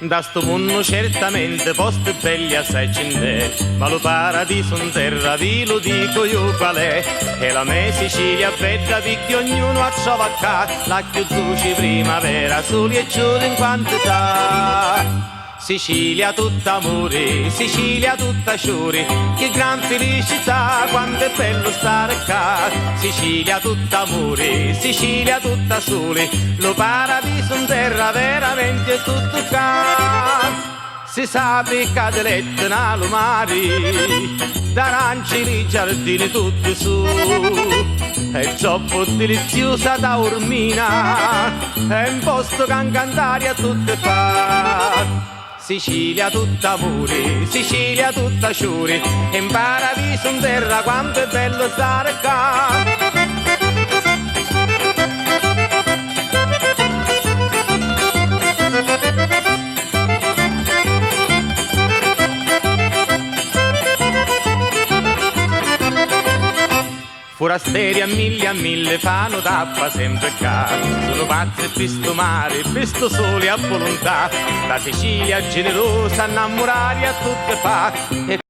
Da sto mondo certamente posti belli assai ce n'è, ma lo paradiso in terra vi lo dico io qual è. E la mia Sicilia bella perché ognuno a trova qua, la più dolce primavera, soli e giorni in quantità. Sicilia tutta amore, Sicilia tutta sciore, che gran felicità, quanto è bello stare qua. Sicilia tutta amore, Sicilia tutta sole, lo paradiso in terra veramente è tutto qua. Si sa peccate l'Etna, lo mare, d'arancia i giardini tutti su, è troppo deliziosa da Ormina, è un posto che cantare a tutte fa. Sicilia tutta amore, Sicilia tutta sciore, è un paradiso in terra, quanto è bello stare qua. Forasteri a mille fanno tappa sempre qua, sono pazzi per sto mare, per sto sole a volontà, la Sicilia generosa innamorare a tutte fa.